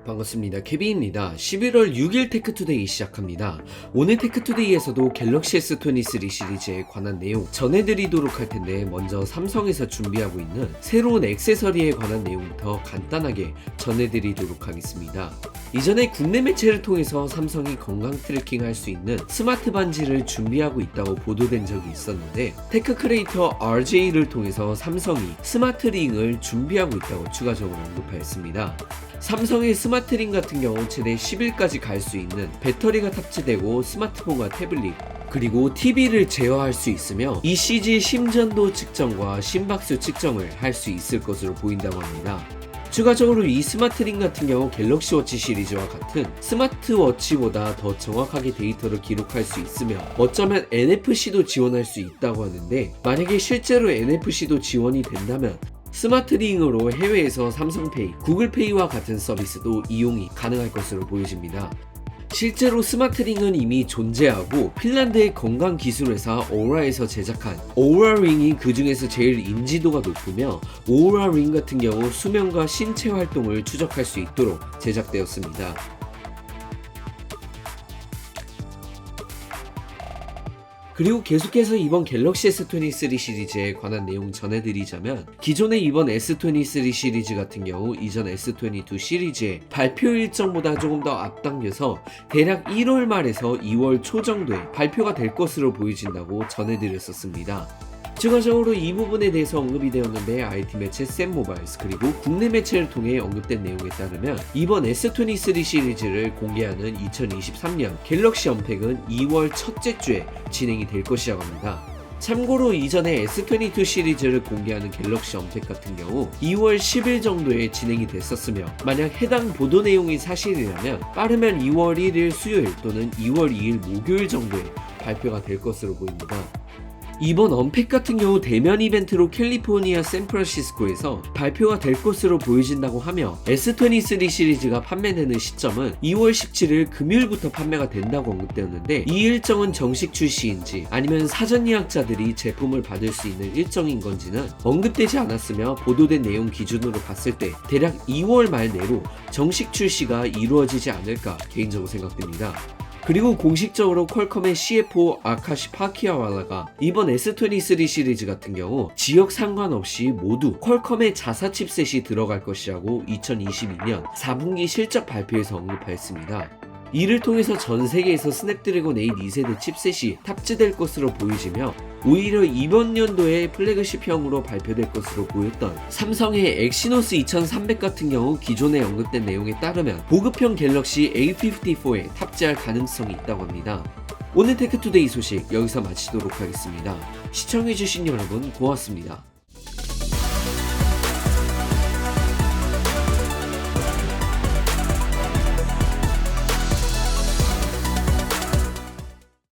반갑습니다. 케빈입니다. 11월 6일 테크투데이 시작합니다. 오늘 테크투데이에서도 갤럭시 S23 시리즈에 관한 내용 전해드리도록 할 텐데, 먼저 삼성에서 준비하고 있는 새로운 액세서리에 관한 내용부터 간단하게 전해드리도록 하겠습니다. 이전에 국내 매체를 통해서 삼성이 건강 트래킹 할 수 있는 스마트 반지를 준비하고 있다고 보도된 적이 있었는데, 테크 크리에이터 RJ를 통해서 삼성이 스마트 링을 준비하고 있다고 추가적으로 언급하였습니다. 삼성의 스마트 링 같은 경우 최대 10일까지 갈 수 있는 배터리가 탑재되고 스마트폰과 태블릿 그리고 TV를 제어할 수 있으며 ECG 심전도 측정과 심박수 측정을 할 수 있을 것으로 보인다고 합니다. 추가적으로 이 스마트링 같은 경우 갤럭시 워치 시리즈와 같은 스마트워치보다 더 정확하게 데이터를 기록할 수 있으며 어쩌면 NFC도 지원할 수 있다고 하는데, 만약에 실제로 NFC도 지원이 된다면 스마트링으로 해외에서 삼성페이, 구글페이와 같은 서비스도 이용이 가능할 것으로 보여집니다. 실제로 스마트링은 이미 존재하고 핀란드의 건강기술회사 오라에서 제작한 오라링이 그 중에서 제일 인지도가 높으며, 오라링 같은 경우 수면과 신체 활동을 추적할 수 있도록 제작되었습니다. 그리고 계속해서 이번 갤럭시 S23 시리즈에 관한 내용 전해드리자면, 기존의 이번 S23 시리즈 같은 경우 이전 S22 시리즈의 발표 일정보다 조금 더 앞당겨서 대략 1월 말에서 2월 초 정도에 발표가 될 것으로 보여진다고 전해드렸었습니다. 추가적으로 이 부분에 대해서 언급이 되었는데, IT 매체 샘모바일스 그리고 국내 매체를 통해 언급된 내용에 따르면 이번 S23 시리즈를 공개하는 2023년 갤럭시 언팩은 2월 첫째 주에 진행이 될 것이라고 합니다. 참고로 이전에 S22 시리즈를 공개하는 갤럭시 언팩 같은 경우 2월 10일 정도에 진행이 됐었으며, 만약 해당 보도 내용이 사실이라면 빠르면 2월 1일 수요일 또는 2월 2일 목요일 정도에 발표가 될 것으로 보입니다. 이번 언팩 같은 경우 대면 이벤트로 캘리포니아 샌프란시스코에서 발표가 될 것으로 보여진다고 하며, S23 시리즈가 판매되는 시점은 2월 17일 금요일부터 판매가 된다고 언급되었는데, 이 일정은 정식 출시인지 아니면 사전 예약자들이 제품을 받을 수 있는 일정인 건지는 언급되지 않았으며, 보도된 내용 기준으로 봤을 때 대략 2월 말 내로 정식 출시가 이루어지지 않을까 개인적으로 생각됩니다. 그리고 공식적으로 퀄컴의 CFO 아카시 파키아왈라가 이번 S23 시리즈 같은 경우 지역 상관없이 모두 퀄컴의 자사 칩셋이 들어갈 것이라고 2022년 4분기 실적 발표에서 언급하였습니다. 이를 통해서 전 세계에서 스냅드래곤 8 2세대 칩셋이 탑재될 것으로 보이지며, 오히려 이번 연도에 플래그십형으로 발표될 것으로 보였던 삼성의 엑시노스 2300 같은 경우 기존에 언급된 내용에 따르면 보급형 갤럭시 A54에 탑재할 가능성이 있다고 합니다. 오늘 테크투데이 소식 여기서 마치도록 하겠습니다. 시청해주신 여러분 고맙습니다.